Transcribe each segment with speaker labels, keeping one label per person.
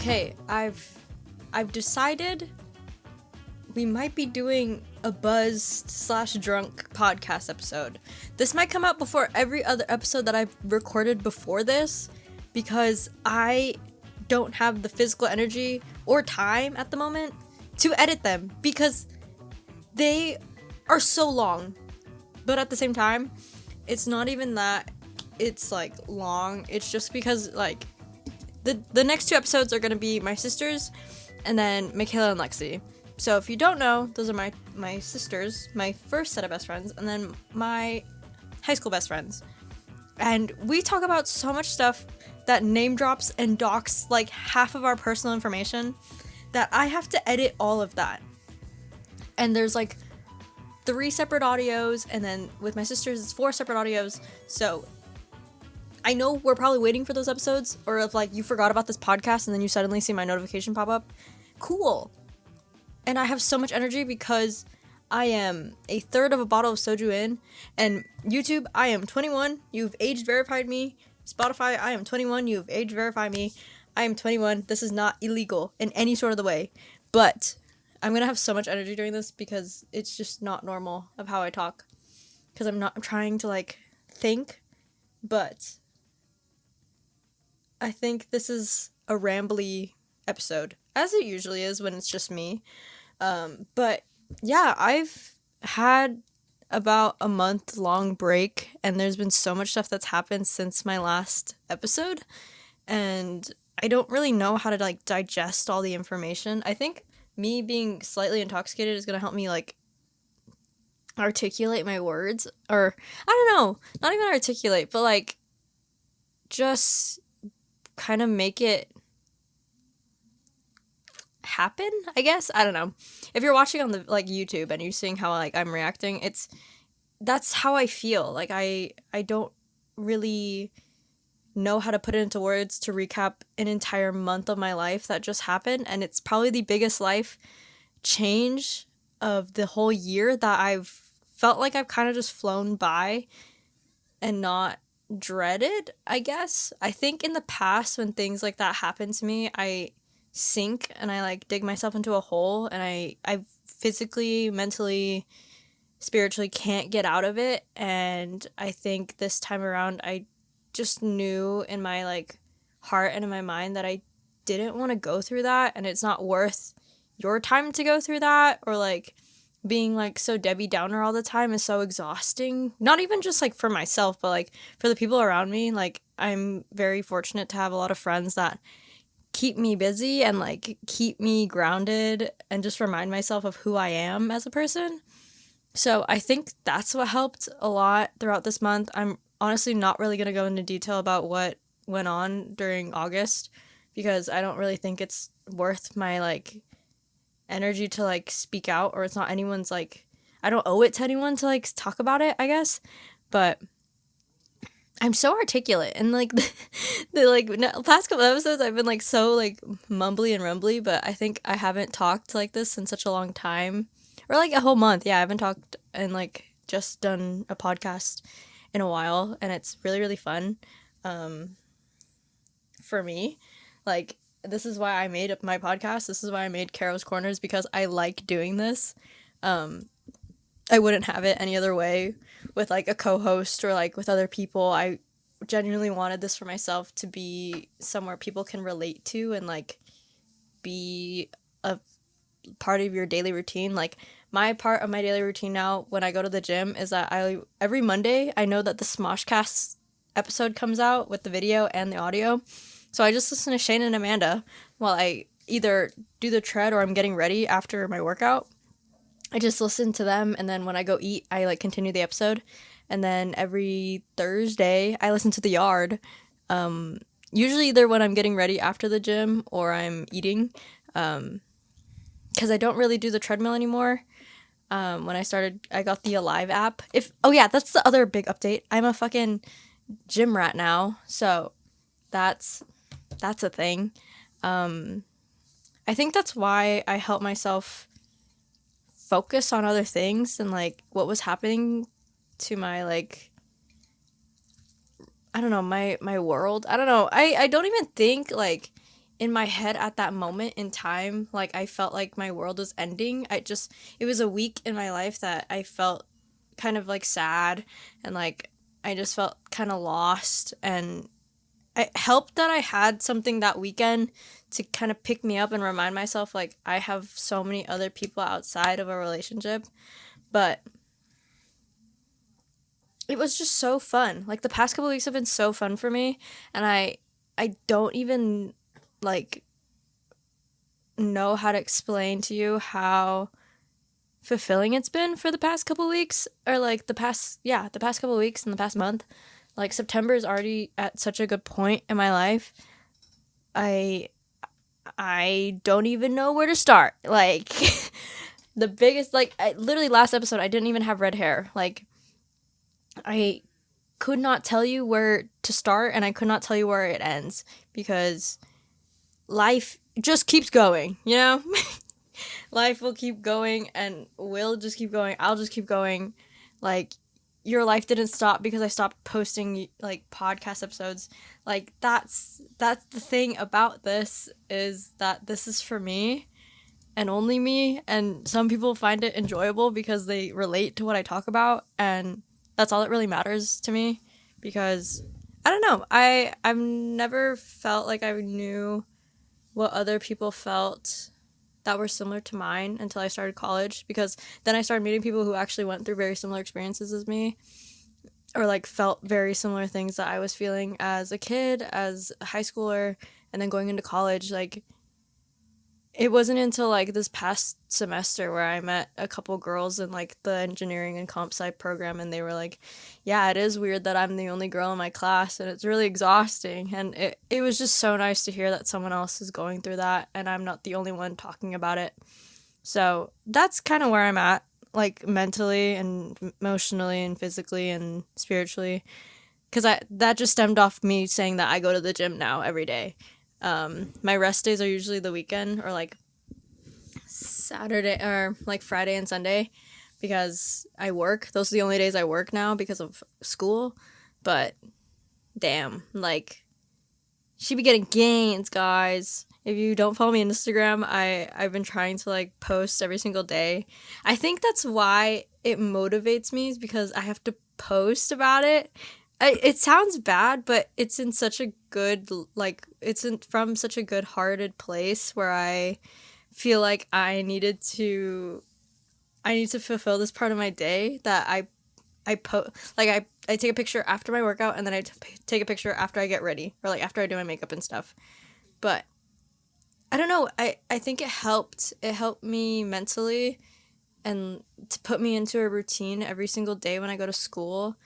Speaker 1: Okay, I've decided we might be doing a buzzed/drunk podcast episode. This might come out before every other episode that I've recorded before this because I don't have the physical energy or time at the moment to edit them because they are so long. But at the same time, it's not even that it's like long. It's just because like the next two episodes are going to be my sisters and then Michaela and Lexi. So if you don't know, those are my sisters, my first set of best friends, and then my high school best friends. And we talk about so much stuff that name drops and docks like half of our personal information that I have to edit all of that. And there's like 3 separate audios, and then with my sisters it's 4 separate audios. So I know we're probably waiting for those episodes, or if like you forgot about this podcast and then you suddenly see my notification pop up. Cool. And I have so much energy because I am a third of a bottle of soju in. And YouTube, I am 21. You've age verified me. Spotify, I am 21. You've age verified me. I am 21. This is not illegal in any sort of the way. But I'm going to have so much energy during this because it's just not normal of how I talk. Because I'm trying to like think. But I think this is a rambly episode, as it usually is when it's just me. But yeah, I've had about a month-long break, and there's been so much stuff that's happened since my last episode, and I don't really know how to like digest all the information. I think me being slightly intoxicated is gonna help me like articulate my words, or I don't know, not even articulate, but like just kind of make it happen, I guess. I don't know. If you're watching on the like YouTube and you're seeing how like I'm reacting, that's how I feel. Like I don't really know how to put it into words to recap an entire month of my life that just happened, and it's probably the biggest life change of the whole year that I've felt like I've kind of just flown by and not dreaded, I guess. I think in the past when things like that happen to me, I sink and I like dig myself into a hole, and I physically, mentally, spiritually can't get out of it. And I think this time around I just knew in my like heart and in my mind that I didn't want to go through that, and it's not worth your time to go through that, or like being like so Debbie Downer all the time is so exhausting. Not even just like for myself, but like for the people around me. Like I'm very fortunate to have a lot of friends that keep me busy and like keep me grounded and just remind myself of who I am as a person. So I think that's what helped a lot throughout this month. I'm honestly not really going to go into detail about what went on during August because I don't really think it's worth my like energy to like speak out, or it's not anyone's like, I don't owe it to anyone to like talk about it, I guess. But I'm so articulate, and like the like past couple episodes I've been like so like mumbly and rumbly, but I think I haven't talked like this in such a long time, or like a whole month. Yeah, I haven't talked and like just done a podcast in a while, and it's really, really fun for me. Like this is why I made up my podcast. This is why I made Caro's Corners, because I like doing this. I wouldn't have it any other way with like a co-host or like with other people. I genuinely wanted this for myself to be somewhere people can relate to and like be a part of your daily routine. Like my part of my daily routine now when I go to the gym is that every Monday I know that the Smoshcast episode comes out with the video and the audio. So I just listen to Shane and Amanda while I either do the tread or I'm getting ready after my workout. I just listen to them, and then when I go eat, I like continue the episode. And then every Thursday, I listen to The Yard. Usually either when I'm getting ready after the gym or I'm eating, because I don't really do the treadmill anymore. When I started, I got the Alive app. Oh yeah, that's the other big update. I'm a fucking gym rat now, so that's a thing. I think that's why I help myself focus on other things and like what was happening to my like, I don't know, my world. I don't know. I don't even think like in my head at that moment in time, like I felt like my world was ending. It was a week in my life that I felt kind of like sad, and like I just felt kind of lost, and it helped that I had something that weekend to kind of pick me up and remind myself like I have so many other people outside of a relationship. But it was just so fun. Like the past couple weeks have been so fun for me, and I don't even like know how to explain to you how fulfilling it's been for the past couple weeks, or like the past couple weeks and the past month. Like September is already at such a good point in my life. I don't even know where to start. Like the biggest, like literally last episode I didn't even have red hair. Like I could not tell you where to start, and I could not tell you where it ends, because life just keeps going, you know? Life will keep going, and will just keep going. I'll just keep going. Like, your life didn't stop because I stopped posting, like, podcast episodes. Like, that's the thing about this, is that this is for me and only me, and some people find it enjoyable because they relate to what I talk about, and that's all that really matters to me, because I don't know, I've never felt like I knew what other people felt that were similar to mine until I started college, because then I started meeting people who actually went through very similar experiences as me, or like felt very similar things that I was feeling as a kid, as a high schooler, and then going into college. Like, it wasn't until like this past semester where I met a couple girls in like the engineering and comp sci program, and they were like, yeah, it is weird that I'm the only girl in my class, and it's really exhausting. And it was just so nice to hear that someone else is going through that, and I'm not the only one talking about it. So that's kind of where I'm at, like mentally and emotionally and physically and spiritually, because that just stemmed off me saying that I go to the gym now every day. My rest days are usually the weekend, or like Saturday, or like Friday and Sunday, because I work. Those are the only days I work now because of school. But damn, like, she be getting gains, guys. If you don't follow me on Instagram, I've been trying to like post every single day. I think that's why it motivates me, is because I have to post about it. It sounds bad, but it's in such a good, like, from such a good-hearted place where I feel like I need to fulfill this part of my day, that I take a picture after my workout, and then I take a picture after I get ready, or like after I do my makeup and stuff. But I don't know, I think it helped me mentally, and to put me into a routine every single day when I go to school,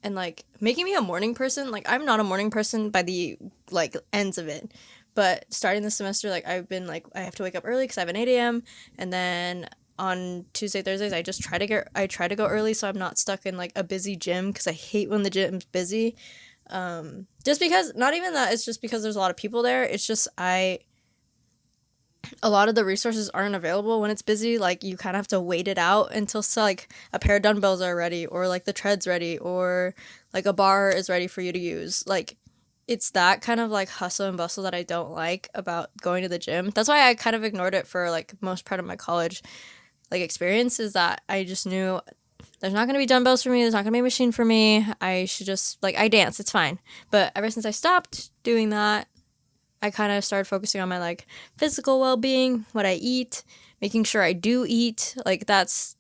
Speaker 1: and like making me a morning person. Like, I'm not a morning person by the like ends of it, but starting this semester, like, I've been like, I have to wake up early because I have an 8 a.m. and then on Tuesday, Thursdays, I try to go early, so I'm not stuck in like a busy gym, because I hate when the gym's busy. Just because, not even that, it's just because there's a lot of people there. It's just a lot of the resources aren't available when it's busy. Like, you kind of have to wait it out until like a pair of dumbbells are ready, or like the tread's ready, or like a bar is ready for you to use. Like, it's that kind of like hustle and bustle that I don't like about going to the gym. That's why I kind of ignored it for like most part of my college like experience, is that I just knew there's not going to be dumbbells for me, there's not going to be a machine for me, I should just, like, I dance, it's fine. But ever since I stopped doing that, I kind of started focusing on my like physical well-being, what I eat, making sure I do eat. Like, that's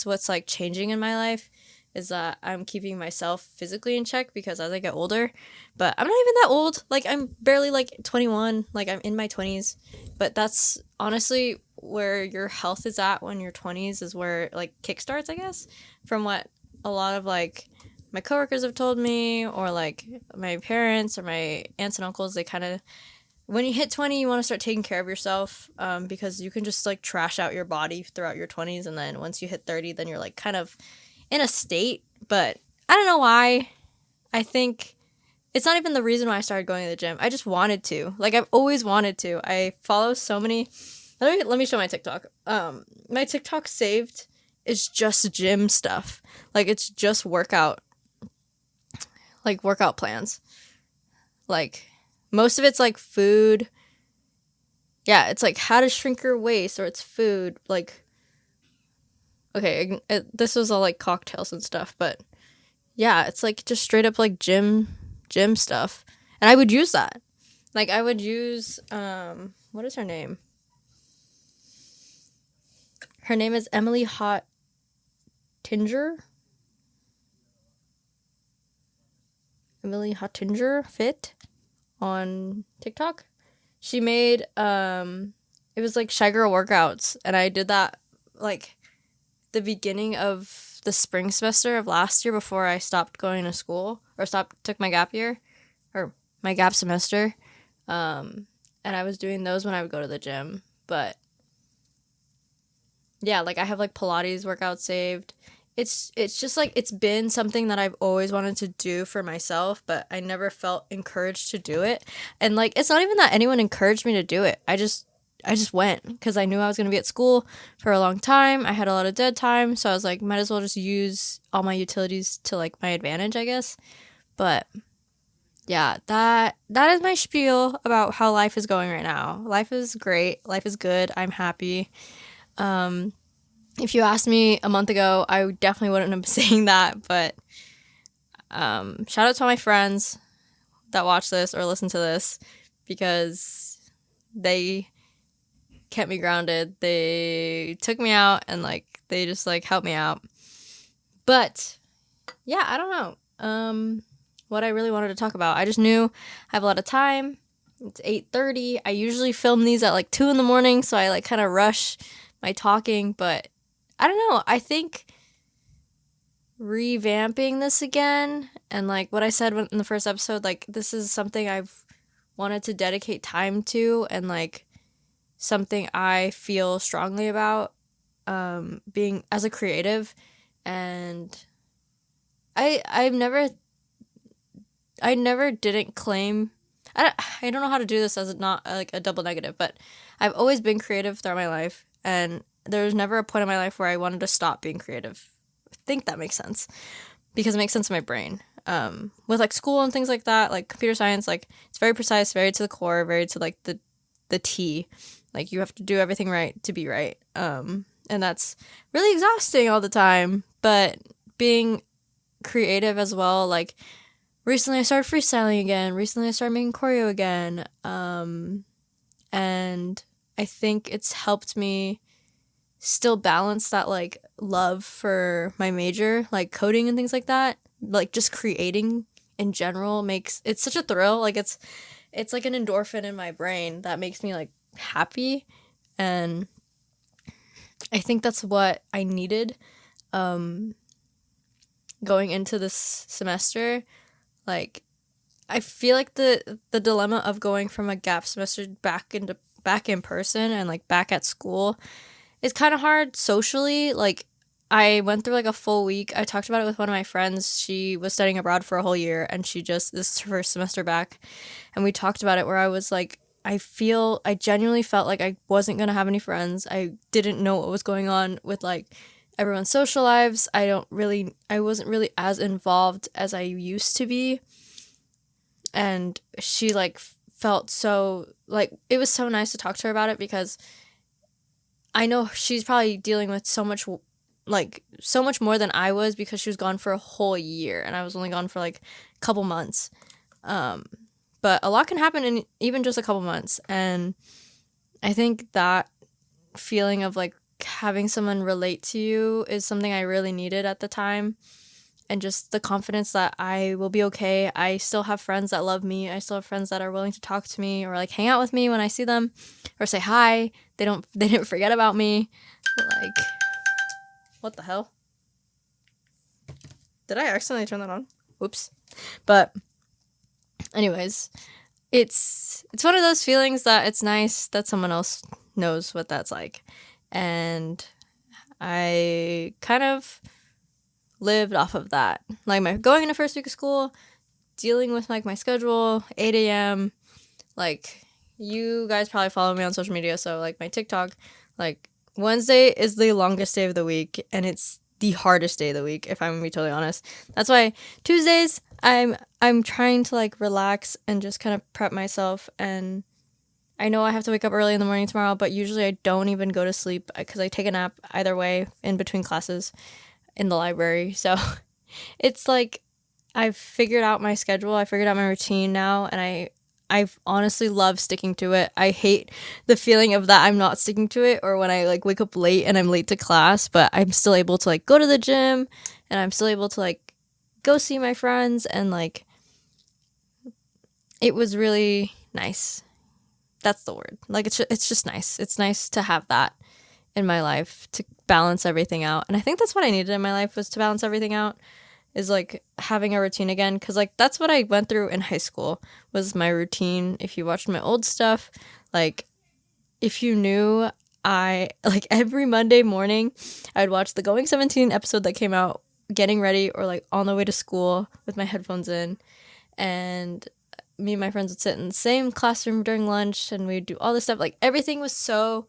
Speaker 1: what's like changing in my life, is that I'm keeping myself physically in check, because as I get older, but I'm not even that old. Like, I'm barely like 21, like I'm in my 20s, but that's honestly where your health is at when you're 20s, is where it like kickstarts, I guess, from what a lot of like my coworkers have told me, or like my parents or my aunts and uncles. They kind of, when you hit 20, you want to start taking care of yourself, because you can just like trash out your body throughout your 20s, and then once you hit 30, then you're like kind of in a state. But I don't know why. I think it's not even the reason why I started going to the gym. I just wanted to. Like, I've always wanted to. I follow so many. Let me show my TikTok. My TikTok saved is just gym stuff. Like, it's just workout plans. Like, most of it's like food, yeah, it's like how to shrink your waist, or it's food. Like, okay, this was all like cocktails and stuff, but yeah, it's like just straight up like gym stuff. And I would use that. Like I would use what is her name? Her name is Emily Hottinger. Emily Hottinger Fit on TikTok. She made it was like Shy Girl workouts, and I did that like the beginning of the spring semester of last year before I stopped going to school, or took my gap year, or my gap semester. And I was doing those when I would go to the gym. But yeah, like I have like Pilates workouts saved. It's just like it's been something that I've always wanted to do for myself, but I never felt encouraged to do it. And like it's not even that anyone encouraged me to do it. I just went because I knew I was going to be at school for a long time. I had a lot of dead time, so I was like, might as well just use all my utilities to like my advantage, I guess. But yeah, that is my spiel about how life is going right now. Life is great. Life is good. I'm happy. If you asked me a month ago, I definitely wouldn't have been saying that, but shout out to all my friends that watch this or listen to this, because they kept me grounded. They took me out and like they just like helped me out. But yeah, I don't know what I really wanted to talk about. I just knew I have a lot of time. It's 8:30. I usually film these at like 2 a.m, so I like kind of rush my talking, but I don't know. I think revamping this again, and like what I said in the first episode, like this is something I've wanted to dedicate time to, and like something I feel strongly about, being as a creative. And I never didn't claim, I don't know how to do this as not like a double negative, but I've always been creative throughout my life, and there was never a point in my life where I wanted to stop being creative. I think that makes sense, because it makes sense in my brain. With like school and things like that, like computer science, like it's very precise, very to the core, very to like the T. Like you have to do everything right to be right. And that's really exhausting all the time. But being creative as well, like recently I started freestyling again. Recently I started making choreo again. And I think it's helped me still balance that like love for my major, like coding and things like that. Like just creating in general it's such a thrill. Like it's like an endorphin in my brain that makes me like happy, and I think that's what I needed going into this semester. Like I feel like the dilemma of going from a gap semester back in person and like back at school is kind of hard socially. Like I went through like a full week. I talked about it with one of my friends. She was studying abroad for a whole year, and this is her first semester back, and we talked about it, where I was like, I genuinely felt like I wasn't going to have any friends. I didn't know what was going on with like everyone's social lives. I wasn't really as involved as I used to be. And she like felt so like, it was so nice to talk to her about it, because I know she's probably dealing with so much more than I was, because she was gone for a whole year and I was only gone for like a couple months. But a lot can happen in even just a couple months. And I think that feeling of like having someone relate to you is something I really needed at the time. And just the confidence that I will be okay. I still have friends that love me. I still have friends that are willing to talk to me or like hang out with me when I see them or say hi. They didn't forget about me. Like, what the hell? Did I accidentally turn that on? Oops. But anyways, it's one of those feelings that it's nice that someone else knows what that's like. And I kind of lived off of that. Like going into first week of school, dealing with like my schedule, 8 a.m. Like you guys probably follow me on social media, so like my TikTok, like Wednesday is the longest day of the week, and it's the hardest day of the week, if I'm gonna be totally honest. That's why Tuesdays I'm trying to like relax and just kind of prep myself and I know I have to wake up early in the morning tomorrow, but usually I don't even go to sleep because I take a nap either way in between classes in the library. So it's like I've figured out my schedule. I figured out my routine now, and I honestly love sticking to it. I hate the feeling of that I'm not sticking to it, or when I like wake up late and I'm late to class, but I'm still able to like go to the gym, and I'm still able to like go see my friends, and like it was really nice. That's the word. Like it's just nice. It's nice to have that in my life to balance everything out. And I think that's what I needed in my life, was to balance everything out, is like having a routine again, because like that's what I went through in high school, was my routine. If you watched my old stuff, like if you knew, I like every Monday morning I would watch the Going 17 episode that came out getting ready, or like on the way to school with my headphones in, and me and my friends would sit in the same classroom during lunch, and we'd do all this stuff. Like everything was so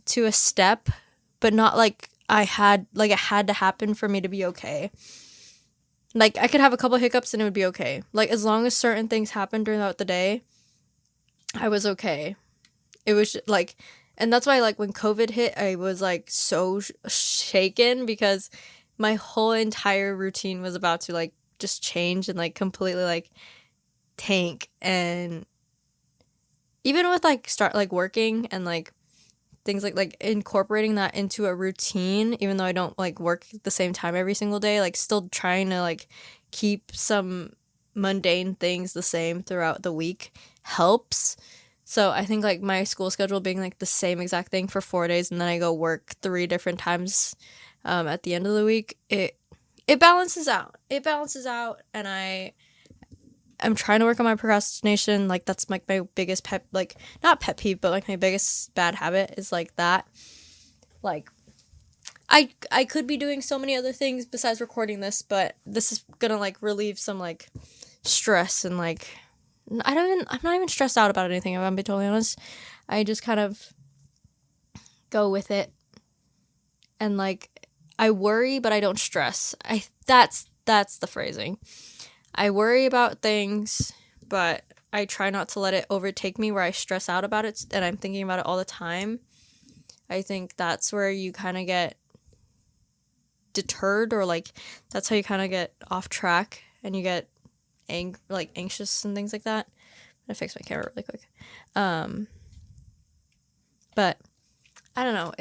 Speaker 1: to a step, but not like it had to happen for me to be okay. Like I could have a couple hiccups and it would be okay. Like as long as certain things happened throughout the day, I was okay. It was like, and that's why like when COVID hit, I was like so shaken, because my whole entire routine was about to like just change and like completely like tank. And even with like start like working and like things like incorporating that into a routine, even though I don't like work at the same time every single day, like still trying to like keep some mundane things the same throughout the week helps. So I think like my school schedule being like the same exact thing for 4 days, and then I go work 3 different times at the end of the week, it balances out. It balances out, and I'm trying to work on my procrastination. Like that's like my biggest pet, like not pet peeve, but like my biggest bad habit is like that. Like I could be doing so many other things besides recording this, but this is gonna like relieve some like stress, and like I'm not even stressed out about anything, if I'm being totally honest. I just kind of go with it, and like I worry but I don't stress. That's the phrasing. I worry about things, but I try not to let it overtake me where I stress out about it and I'm thinking about it all the time. I think that's where you kind of get deterred, or like that's how you kind of get off track and you get anxious and things like that. I'm gonna fix my camera really quick. But I don't know.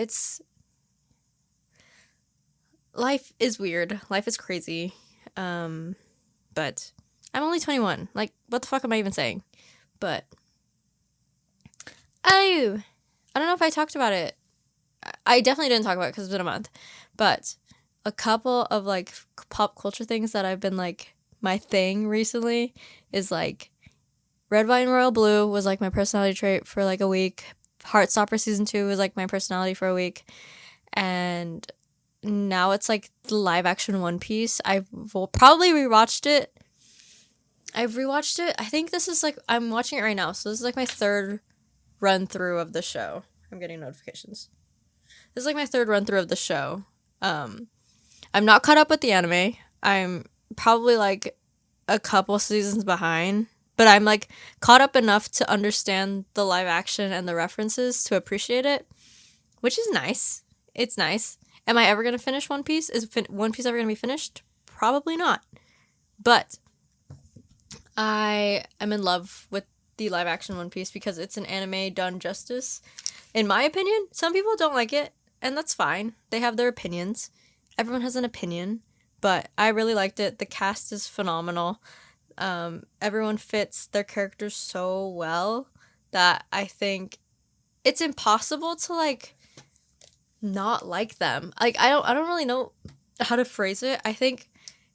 Speaker 1: Life is weird. Life is crazy. But I'm only 21. Like, what the fuck am I even saying? But I don't know if I talked about it. I definitely didn't talk about it because it's been a month. But a couple of like pop culture things that I've been like my thing recently is like Red, White, and Royal Blue was like my personality trait for like a week. Heartstopper season 2 was like my personality for a week. And now it's like the live action One Piece. I will probably rewatched it. I've rewatched it. I think this is like, I'm watching it right now, so this is like my third run through of the show. I'm getting notifications. This is like my third run through of the show. I'm not caught up with the anime. I'm probably like a couple seasons behind, but I'm like caught up enough to understand the live action and the references to appreciate it, which is nice. It's nice. Am I ever going to finish One Piece? Is One Piece ever going to be finished? Probably not. But I am in love with the live action One Piece because it's an anime done justice. In my opinion, some people don't like it, and that's fine. They have their opinions. Everyone has an opinion, but I really liked it. The cast is phenomenal. Everyone fits their characters so well that I think it's impossible to like not like them. Like I don't really know how to phrase it. I think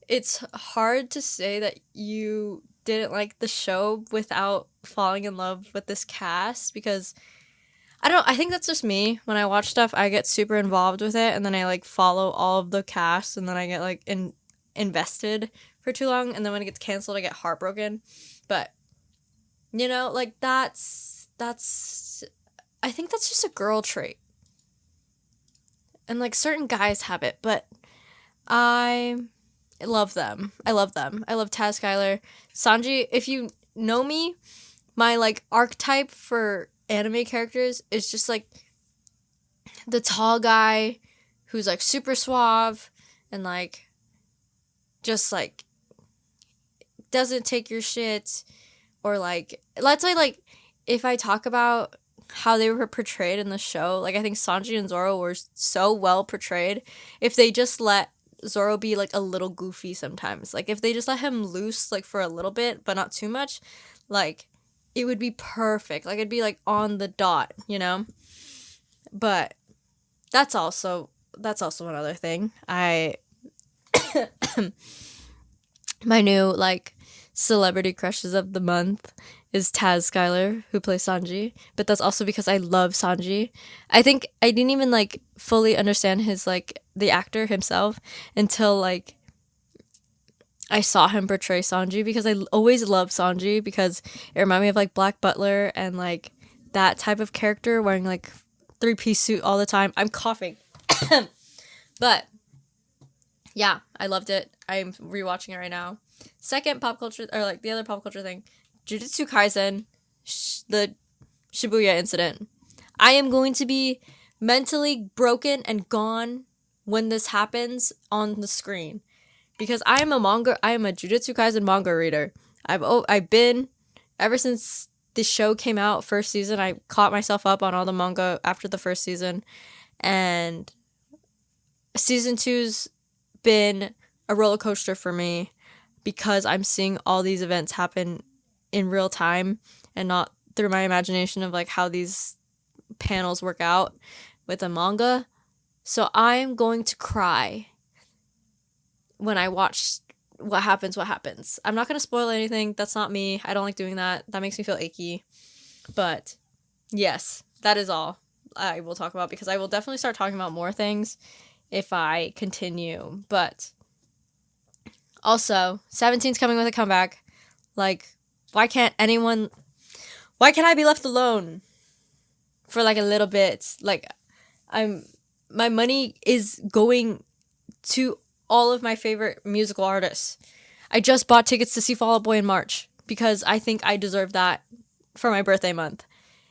Speaker 1: it's hard to say that you didn't like the show without falling in love with this cast, because I think that's just me. When I watch stuff, I get super involved with it, and then I like follow all of the cast, and then I get like invested for too long, and then when it gets canceled I get heartbroken. But you know, like that's I think that's just a girl trait. And like certain guys have it, but I love them. I love Taz, Skylar, Sanji. If you know me, my like archetype for anime characters is just like the tall guy who's like super suave and like just like doesn't take your shit, or like, let's say like if I talk about how they were portrayed in the show, like I think Sanji and Zoro were so well portrayed. If they just let Zoro be like a little goofy sometimes, like if they just let him loose like for a little bit but not too much, like it would be perfect. Like it'd be like on the dot, you know? But that's also another thing. My new like celebrity crushes of the month is Taz Skylar, who plays Sanji, but that's also because I love Sanji. I think I didn't even like fully understand his like the actor himself until like I saw him portray Sanji, because I always loved Sanji because it reminded me of like Black Butler and like that type of character wearing like 3-piece suit all the time. I'm coughing. But yeah, I loved it. I'm rewatching it right now. Second pop culture, or like the other pop culture thing, Jujutsu Kaisen, the Shibuya incident. I am going to be mentally broken and gone when this happens on the screen, because I am a Jujutsu Kaisen manga reader. I've been, ever since the show came out, first season, I caught myself up on all the manga after the first season, and season 2's been a roller coaster for me because I'm seeing all these events happen in real time and not through my imagination of like how these panels work out with a manga. So I'm going to cry when I watch what happens. I'm not going to spoil anything. That's not me. I don't like doing that. That makes me feel achy. But yes, that is all I will talk about, because I will definitely start talking about more things if I continue. But also, 17's coming with a comeback. Like, why can't I be left alone for like a little bit? Like, my money is going to all of my favorite musical artists. I just bought tickets to see Fall Out Boy in March because I think I deserve that for my birthday month.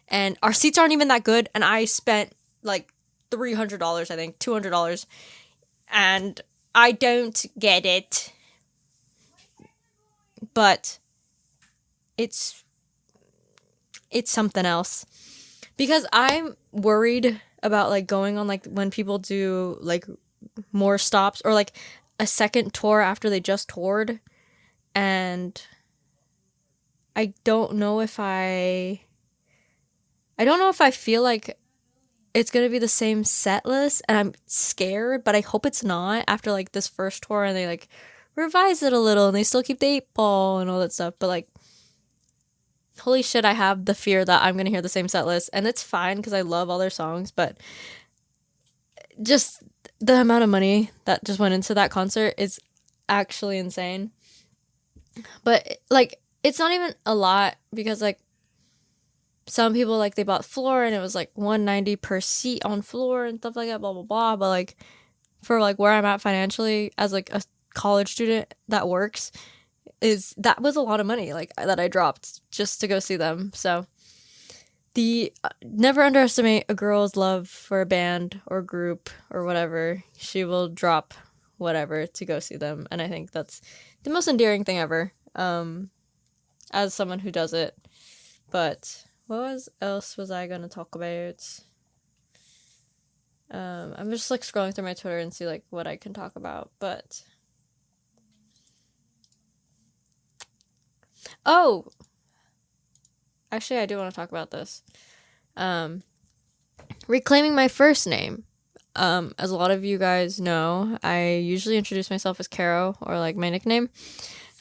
Speaker 1: And our seats aren't even that good, and I spent like $300, I think, $200, and I don't get it. But it's something else, because I'm worried about like going on like when people do like more stops or like a second tour after they just toured, and I don't know if I feel like it's gonna be the same set list, and I'm scared, but I hope it's not after like this first tour and they like revise it a little and they still keep the 8-ball and all that stuff. But like, holy shit, I have the fear that I'm gonna hear the same set list, and it's fine because I love all their songs, but just the amount of money that just went into that concert is actually insane. But like, it's not even a lot, because like some people like they bought floor and it was like $190 per seat on floor and stuff like that, blah blah blah. But like, for like where I'm at financially as like a college student that works, that was a lot of money like that I dropped just to go see them. So never underestimate a girl's love for a band or group or whatever. She will drop whatever to go see them, and I think that's the most endearing thing ever, as someone who does it. But what else was I gonna talk about? I'm just like scrolling through my Twitter and see like what I can talk about. But oh, actually, I do want to talk about this. Reclaiming my first name. As a lot of you guys know, I usually introduce myself as Caro, or like my nickname,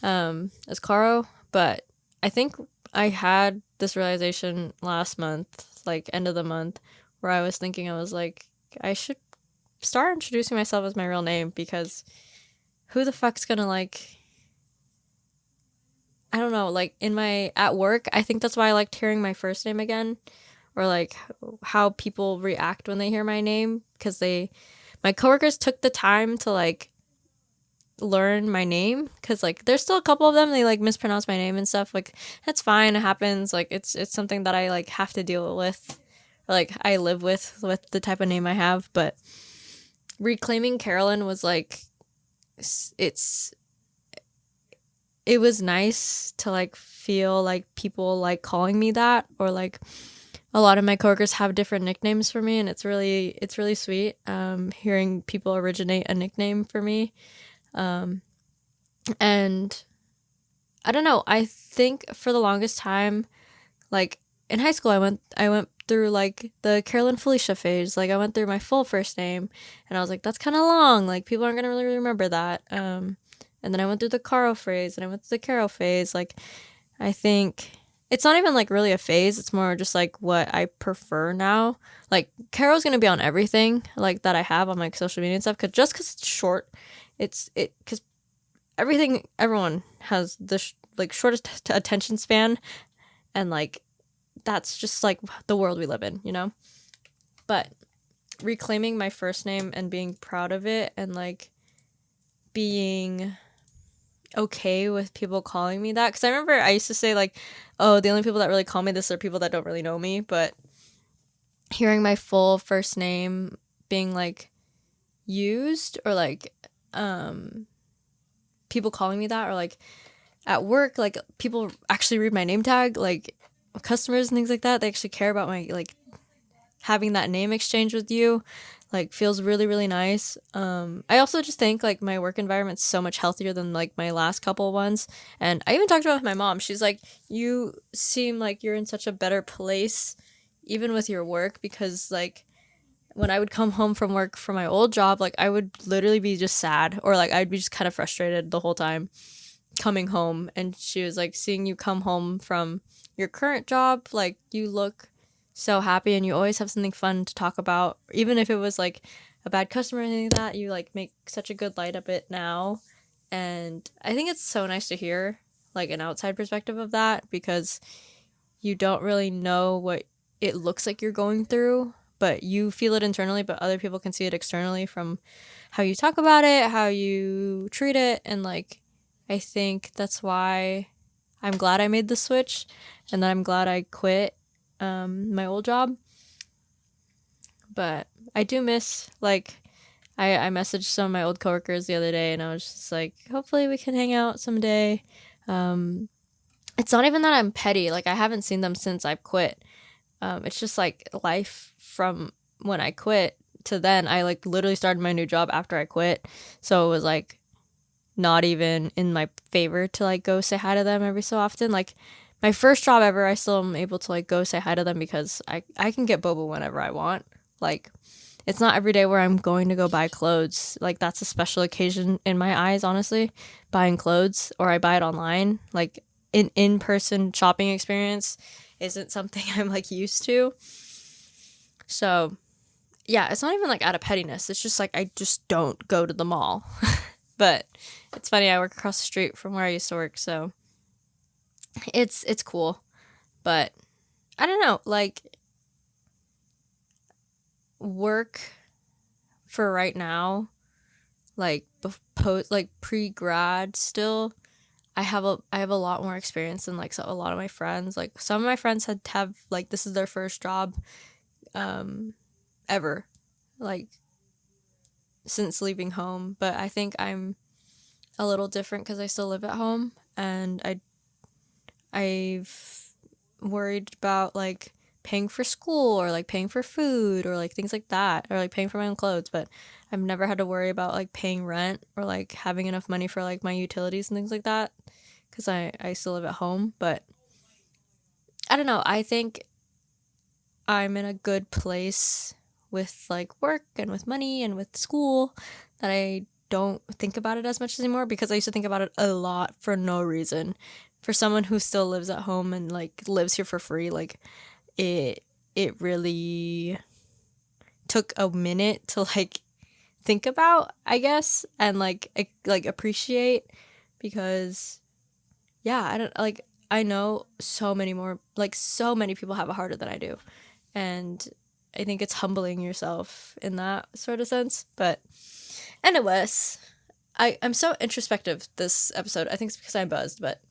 Speaker 1: as Caro. But I think I had this realization last month, like end of the month, where I was thinking, I was like, I should start introducing myself as my real name, because who the fuck's gonna like, I don't know, like at work, I think that's why I liked hearing my first name again, or like how people react when they hear my name, because my coworkers took the time to like learn my name, because like there's still a couple of them, they like mispronounce my name and stuff. Like that's fine, it happens. Like it's something that I like have to deal with, or like I live with the type of name I have. But reclaiming Carolyn was like, it's it was nice to like feel like people like calling me that, or like a lot of my coworkers have different nicknames for me, and it's really sweet hearing people originate a nickname for me. And I don't know, I think for the longest time, like in high school, I went through like the Carolyn Felicia phase. Like I went through my full first name, and I was like, that's kind of long, like people aren't gonna really remember that. And then I went through the caro phase, and I went through the caro phase. Like I think it's not even like really a phase, it's more just like what I prefer now. Like caro's gonna be on everything like that I have on like social media and stuff, because it's short. Because everyone has the like shortest attention span, and like that's just like the world we live in, you know. But reclaiming my first name and being proud of it, and like being okay with people calling me that, because I remember I used to say like, oh, the only people that really call me this are people that don't really know me. But hearing my full first name being like used, or like people calling me that, or like at work, like people actually read my name tag, like customers and things like that, they actually care about my like having that name exchange with you, like feels really, really nice. I also just think like my work environment's so much healthier than like my last couple ones. And I even talked about it with my mom. She's like, you seem like you're in such a better place even with your work, because like when I would come home from work from my old job, like I would literally be just sad, or like I'd be just kind of frustrated the whole time coming home. And she was like, seeing you come home from your current job, like you look so happy, and you always have something fun to talk about, even if it was like a bad customer or anything like that. You like make such a good light of it now. And I think it's so nice to hear like an outside perspective of that, because you don't really know what it looks like you're going through, but you feel it internally, but other people can see it externally from how you talk about it, how you treat it. And like I think that's why I'm glad I made the switch, and that I'm glad I quit my old job. But I do miss, like, I messaged some of my old coworkers the other day, and I was just like, hopefully we can hang out someday. It's not even that I'm petty, like I haven't seen them since I've quit. It's just like life from when I quit to then. I like literally started my new job after I quit, so it was like not even in my favor to like go say hi to them every so often. Like my first job ever, I still am able to like go say hi to them, because I can get boba whenever I want. Like it's not every day where I'm going to go buy clothes. Like that's a special occasion in my eyes, honestly, buying clothes, or I buy it online. Like an in-person shopping experience isn't something I'm like used to. So yeah, it's not even like out of pettiness. It's just like I just don't go to the mall. But it's funny, I work across the street from where I used to work, so it's cool. But I don't know, like work for right now, like pre-grad still, I have a lot more experience than like a lot of my friends. Like some of my friends have like this is their first job ever, like since leaving home. But I think I'm a little different because I still live at home, and I've worried about like paying for school, or like paying for food, or like things like that, or like paying for my own clothes. But I've never had to worry about like paying rent, or like having enough money for like my utilities and things like that, because I still live at home. But I don't know, I think I'm in a good place with like work and with money and with school, that I don't think about it as much anymore, because I used to think about it a lot for no reason. For someone who still lives at home and like lives here for free, like it really took a minute to like think about, I guess, and like appreciate, because yeah, I don't like, I know so many people have it harder than I do, and I think it's humbling yourself in that sort of sense. But anyways, I'm so introspective this episode. I think it's because I'm buzzed, but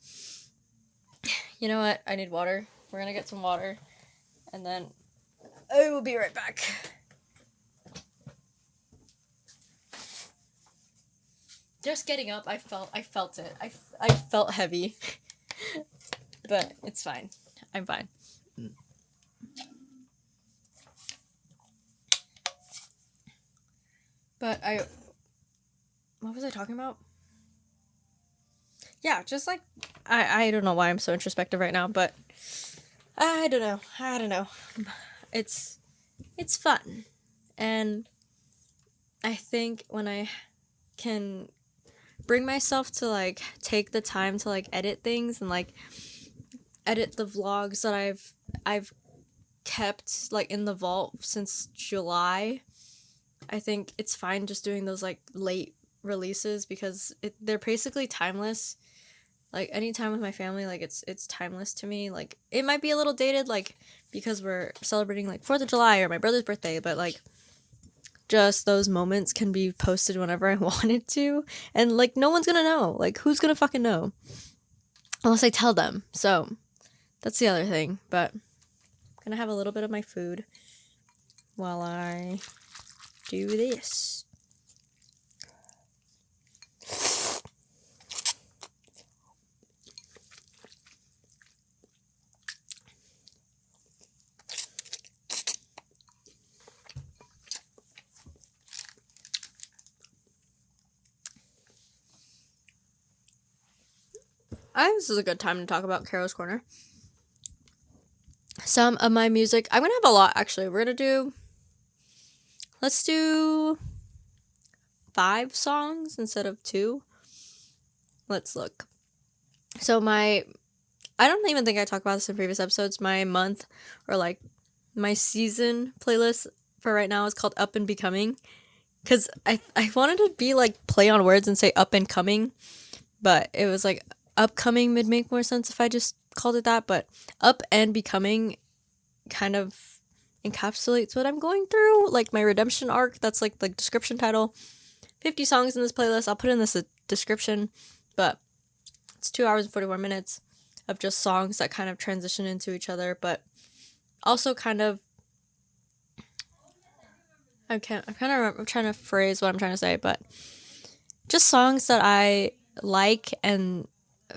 Speaker 1: you know what? I need water. We're gonna get some water, and then I will be right back. Just getting up, I felt it. I felt heavy, but it's fine. I'm fine. But what was I talking about? Yeah, just like, I don't know why I'm so introspective right now, but I don't know. It's fun. And I think when I can bring myself to like take the time to like edit things and like edit the vlogs that I've kept like in the vault since July, I think it's fine just doing those like late releases because they're basically timeless. Like any time with my family, like it's timeless to me. Like it might be a little dated, like because we're celebrating like 4th of July or my brother's birthday, but like just those moments can be posted whenever I wanted to, and like no one's gonna know. Like who's gonna fucking know unless I tell them? So that's the other thing. But I'm gonna have a little bit of my food while I do this. I think this is a good time to talk about Caro's Corner. Some of my music, I'm gonna have a lot actually. Let's do 5 songs instead of 2. Let's look. So I don't even think I talked about this in previous episodes. My month or like my season playlist for right now is called Up and Becoming. Because I wanted to be like play on words and say up and coming, but it was like upcoming would make more sense if I just called it that. But Up and Becoming kind of encapsulates what I'm going through, like my redemption arc. That's like the description title. 50 songs in this playlist. I'll put in this description, but it's 2 hours and 44 minutes of just songs that kind of transition into each other, but also kind of I'm trying to phrase what I'm trying to say, but just songs that I like and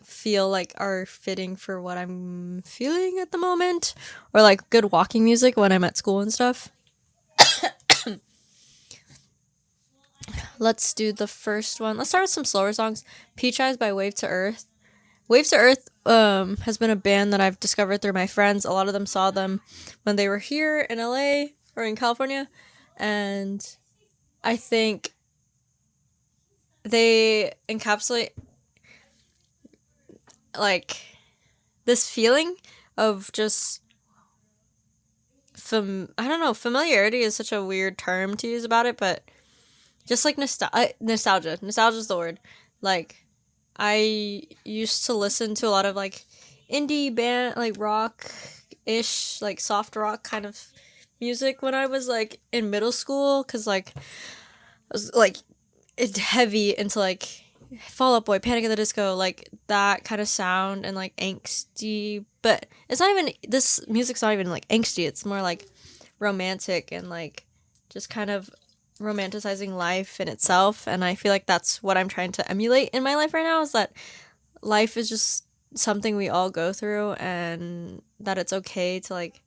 Speaker 1: feel like are fitting for what I'm feeling at the moment, or like good walking music when I'm at school and stuff. Let's do the first one. Let's start with some slower songs. Peach Eyes by Wave to Earth. Wave to Earth has been a band that I've discovered through my friends. A lot of them saw them when they were here in LA or in California, and I think they encapsulate like this feeling of just I don't know, familiarity is such a weird term to use about it, but just like nostalgia is the word. Like I used to listen to a lot of like indie band, like rock ish, like soft rock kind of music when I was like in middle school, because like I was like heavy into like Fall Out Boy, Panic at the Disco, like that kind of sound, and like angsty, but it's not even, this music's not even like angsty, it's more like romantic and like just kind of romanticizing life in itself. And I feel like that's what I'm trying to emulate in my life right now, is that life is just something we all go through, and that it's okay to like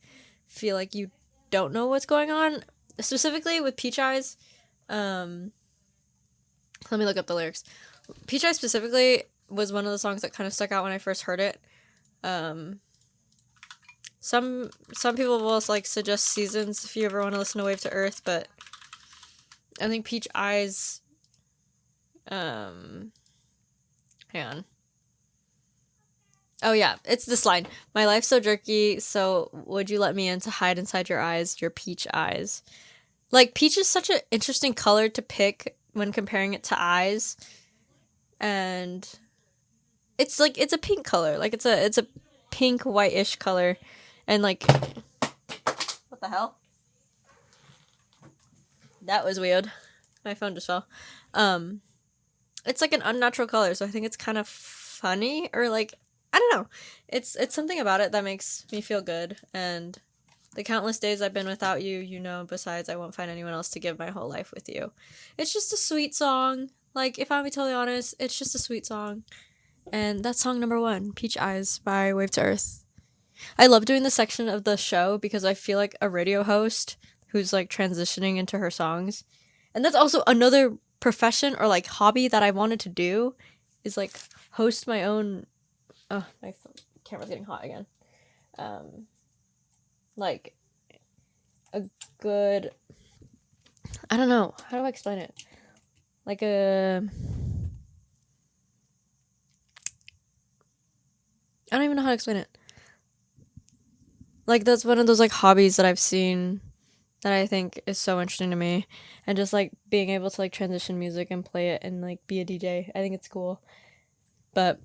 Speaker 1: feel like you don't know what's going on. Specifically with Peach Eyes, let me look up the lyrics. Peach Eyes specifically was one of the songs that kind of stuck out when I first heard it. Some people will like suggest Seasons if you ever want to listen to Wave to Earth, but I think Peach Eyes, hang on. Oh yeah, it's this line. My life's so jerky, so would you let me in to hide inside your eyes, your peach eyes? Like, peach is such an interesting color to pick when comparing it to eyes. And it's like, it's a pink color. Like, it's a pink, whitish color. And like, what the hell? That was weird. My phone just fell. it's like an unnatural color, so I think it's kind of funny, or like, I don't know. It's something about it that makes me feel good, and the countless days I've been without you, besides I won't find anyone else to give my whole life with you. It's just a sweet song. Like, if I'm be totally honest, it's just a sweet song. And that's song number 1, Peach Eyes by Wave to Earth. I love doing this section of the show because I feel like a radio host who's like transitioning into her songs. And that's also another profession or like hobby that I wanted to do, is like host my own. Oh, my camera's getting hot again. Like a good, I don't know, how do I explain it? Like I don't even know how to explain it. Like, that's one of those like hobbies that I've seen that I think is so interesting to me, and just like being able to like transition music and play it and like be a DJ. I think it's cool. But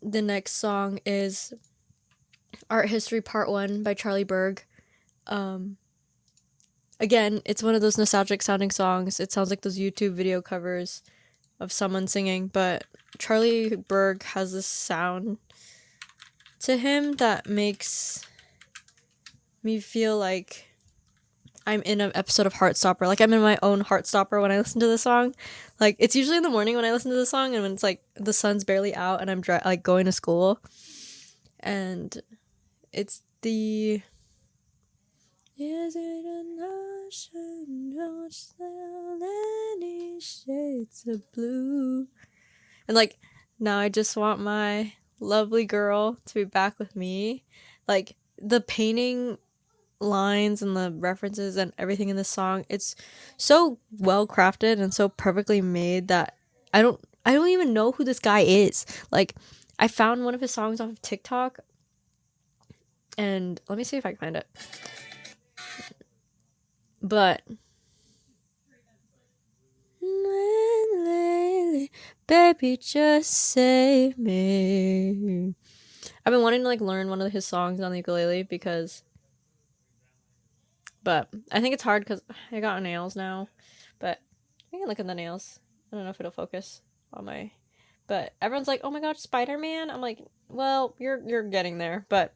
Speaker 1: the next song is Art History Part 1 by Charlie Burg. Again, it's one of those nostalgic sounding songs. It sounds like those YouTube video covers of someone singing, but Charlie Burg has this sound to him that makes me feel like I'm in an episode of Heartstopper. Like, I'm in my own Heartstopper when I listen to the song. Like, it's usually in the morning when I listen to the song, and when it's like the sun's barely out and I'm like going to school. And it's the is it an ocean any shades of blue? And like, now I just want my lovely girl to be back with me. Like, the painting lines and the references and everything in this song, it's so well crafted and so perfectly made that I don't even know who this guy is. Like, I found one of his songs off of TikTok, and let me see if I can find it. But lately, baby, just save me. I've been wanting to like learn one of his songs on the ukulele but I think it's hard because I got nails now. But I can look at the nails. I don't know if it'll focus on my. But everyone's like, "Oh my god, Spider-Man!" I'm like, "Well, you're getting there." But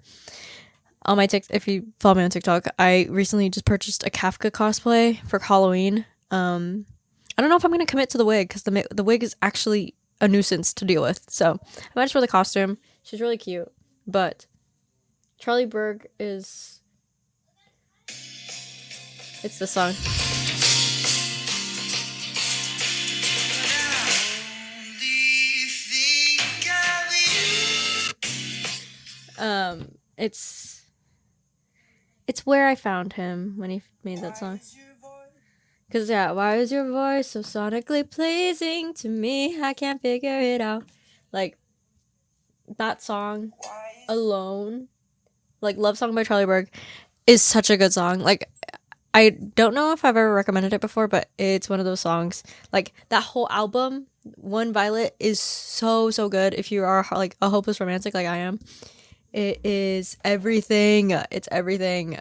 Speaker 1: on my if you follow me on TikTok, I recently just purchased a Kafka cosplay for Halloween. I don't know if I'm gonna commit to the wig because the wig is actually a nuisance to deal with. So I might just wear the costume. She's really cute, but Charlie Burg is. It's the song. It's where I found him when he made that song. Cause yeah, why is your voice so sonically pleasing to me? I can't figure it out. Like, that song alone, like Love Song by Charlie Burg, is such a good song. Like, I don't know if I've ever recommended it before, but it's one of those songs. Like, that whole album, One Violet, is so good. If you are like a hopeless romantic like I am, it is everything. It's everything.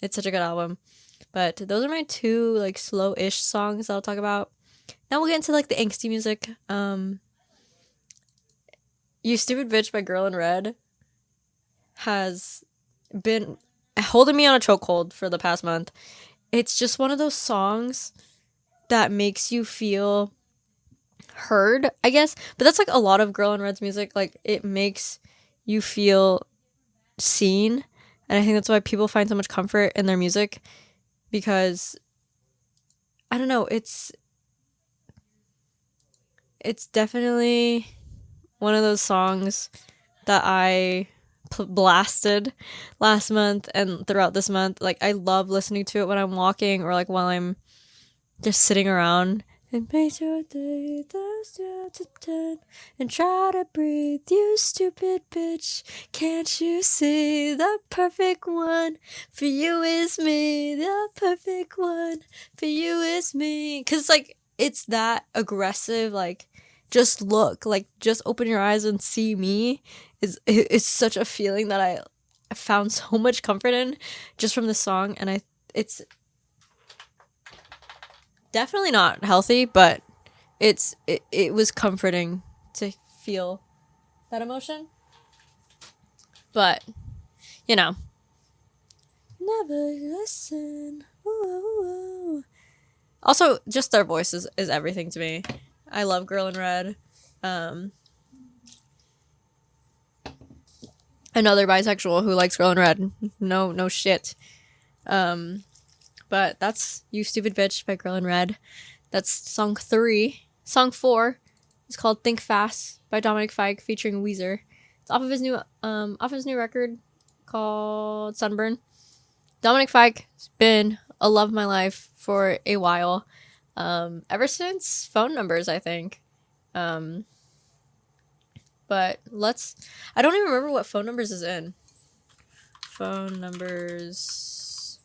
Speaker 1: It's such a good album. But those are my 2 like slow-ish songs that I'll talk about. Now we'll get into like the angsty music. You Stupid Bitch by Girl in Red has been holding me on a chokehold for the past month. It's just one of those songs that makes you feel heard, I guess. But that's like a lot of Girl in Red's music. Like, it makes you feel seen. And I think that's why people find so much comfort in their music. Because, I don't know, it's definitely one of those songs that I blasted last month and throughout this month. Like, I love listening to it when I'm walking or like while I'm just sitting around. It makes your day to 10 and try to breathe, you stupid bitch. Can't you see the perfect one for you is me? The perfect one for you is me. Cause like, it's that aggressive, like, just look, like, just open your eyes and see me is such a feeling that I found so much comfort in just from this song. And it's definitely not healthy, but it was comforting to feel that emotion. But, you know, never listen. Ooh. Also, just their voice is everything to me. I love Girl in Red. Another bisexual who likes Girl in Red. No shit. But that's You Stupid Bitch by Girl in Red. That's song 3. Song 4 is called Think Fast by Dominic Fike featuring Weezer. It's off of his new record called Sunburn. Dominic Fike has been a love of my life for a while. Ever since Phone Numbers, I think. But I don't even remember what Phone Numbers is in. Phone Numbers,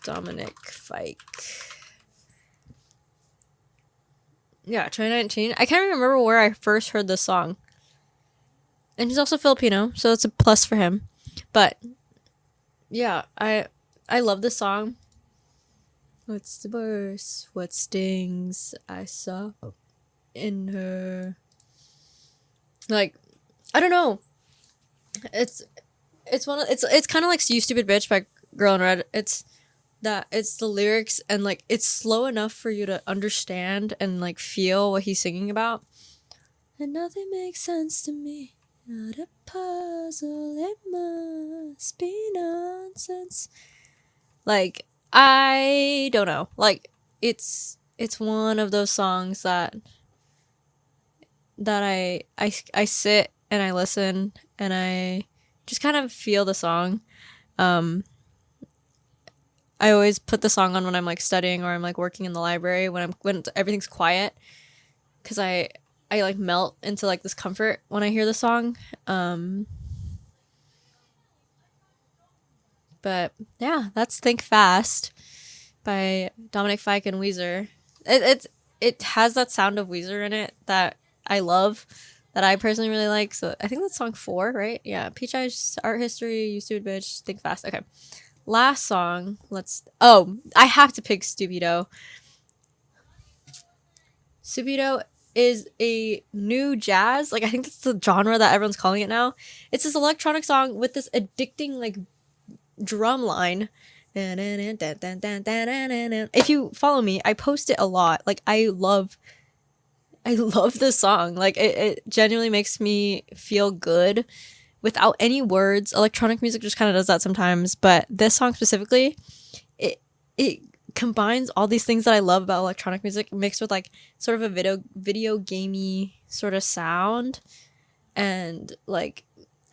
Speaker 1: Dominic Fike. Yeah, 2019. I can't even remember where I first heard this song. And he's also Filipino, so it's a plus for him. But yeah, I love this song. What's the verse? What stings I saw in her. Like, I don't know. It's kind of like You Stupid Bitch by Girl in Red. It's the lyrics, and like it's slow enough for you to understand and like feel what he's singing about. And nothing makes sense to me. Not a puzzle, it must be nonsense. Like, I don't know. Like, it's one of those songs that I sit and I listen and I just kind of feel the song. I always put the song on when I'm like studying or I'm like working in the library when everything's quiet, because I like melt into like this comfort when I hear the song. But yeah, that's Think Fast by Dominic Fike and Weezer. It has that sound of Weezer in it that I love, that I personally really like. So I think that's song 4, right? Yeah, Peach Eyes, Art History, You Stupid Bitch, Think Fast. Okay. Last song, I have to pick Supido. Supido is a new jazz. Like, I think that's the genre that everyone's calling it now. It's this electronic song with this addicting, like, drum line. If you follow me, I post it a lot. Like, I love this song. Like, it genuinely makes me feel good without any words. Electronic music just kind of does that sometimes, but this song specifically, it combines all these things that I love about electronic music mixed with like sort of a video gamey sort of sound. And like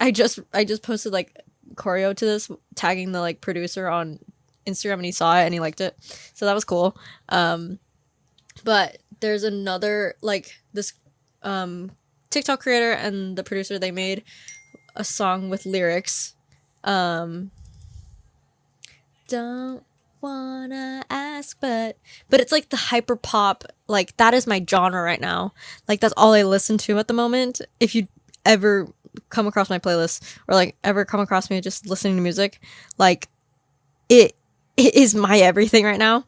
Speaker 1: I just posted like choreo to this, tagging the like producer on Instagram, and he saw it and he liked it, so that was cool. But there's another, like, this TikTok creator and the producer, they made a song with lyrics. Don't wanna ask, but it's like the hyper pop, like that is my genre right now. Like, that's all I listen to at the moment. If you ever come across my playlist, or like ever come across me just listening to music, like it is my everything right now.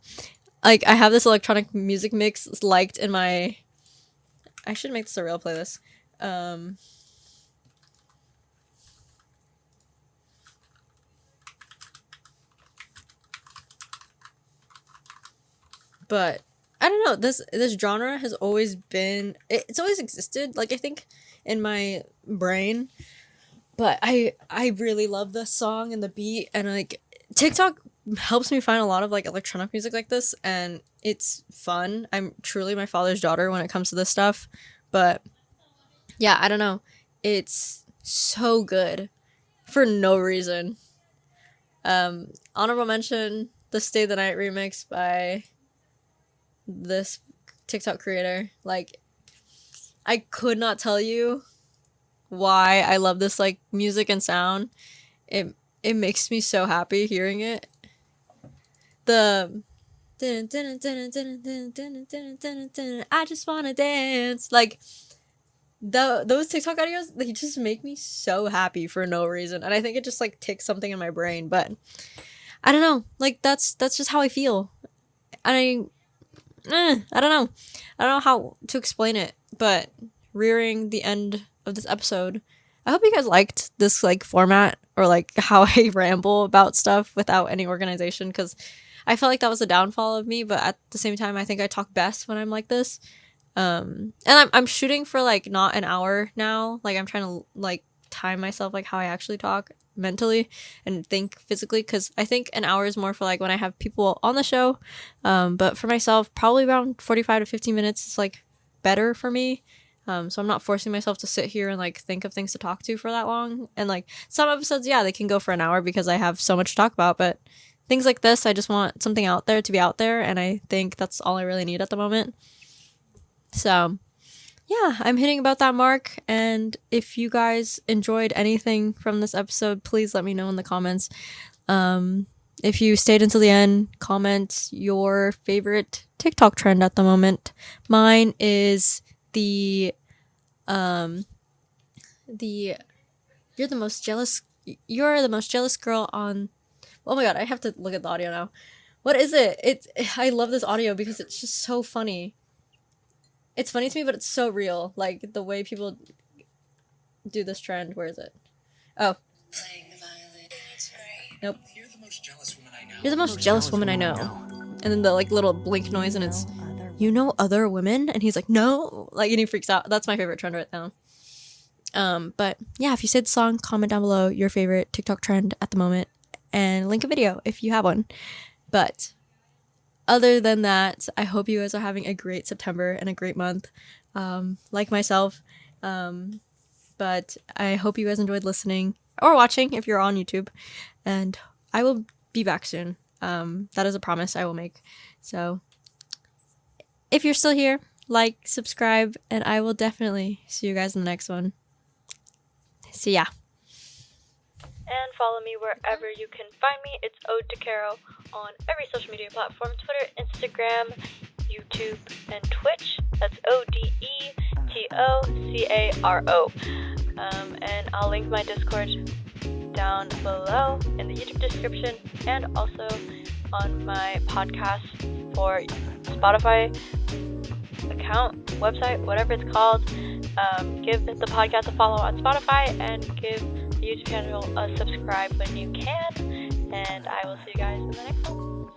Speaker 1: Like, I have this electronic music mix liked in my, I should make this a real playlist. But I don't know, this genre has always been, it's always existed, like, I think in my brain. But I really love the song and the beat, and like TikTok helps me find a lot of like electronic music like this, and it's fun. I'm truly my father's daughter when it comes to this stuff. But yeah, I don't know, it's so good for no reason. Honorable mention, the Stay the Night remix by this TikTok creator. Like, I could not tell you why I love this like music and sound. It makes me so happy hearing it. The I just wanna dance, like those TikTok videos, they just make me so happy for no reason, and I think it just like ticks something in my brain. But I don't know, like that's just how I feel. And I don't know. I don't know how to explain it, but rearing the end of this episode, I hope you guys liked this like format, or like how I ramble about stuff without any organization, because I felt like that was a downfall of me, but at the same time I think I talk best when I'm like this. And I'm shooting for like not an hour now. Like I'm trying to like time myself like how I actually talk mentally and think physically, because I think an hour is more for like when I have people on the show, but for myself probably around 45 to 15 minutes is like better for me. So I'm not forcing myself to sit here and like think of things to talk to for that long. And like some episodes, yeah, they can go for an hour because I have so much to talk about, but things like this, I just want something out there to be out there, and I think that's all I really need at the moment. So yeah, I'm hitting about that mark, and if you guys enjoyed anything from this episode, please let me know in the comments. If you stayed until the end, comment your favorite TikTok trend at the moment. Mine is the you're the most jealous girl on. Oh my god, I have to look at the audio now. What is it? I love this audio because it's just so funny. It's funny to me, but it's so real. Like, the way people do this trend. Where is it? Oh. Playing the violin. Nope. You're the most jealous woman I know. And then the, like, little blink noise, and it's, you know other women? And he's like, no. Like, and he freaks out. That's my favorite trend right now. But, yeah, if you say the song, comment down below your favorite TikTok trend at the moment. And link a video if you have one. But other than that, I hope you guys are having a great September and a great month, like myself. But I hope you guys enjoyed listening or watching if you're on YouTube. And I will be back soon. That is a promise I will make. So if you're still here, like, subscribe, and I will definitely see you guys in the next one. See ya. And follow me wherever you can find me. It's Ode to Caro on every social media platform: Twitter, Instagram, YouTube, and Twitch. That's ODETOCARO. And I'll link my Discord down below in the YouTube description, and also on my podcast for Spotify account, website, whatever it's called. Give the podcast a follow on Spotify, and give the YouTube channel a subscribe when you can. And I will see you guys in the next one.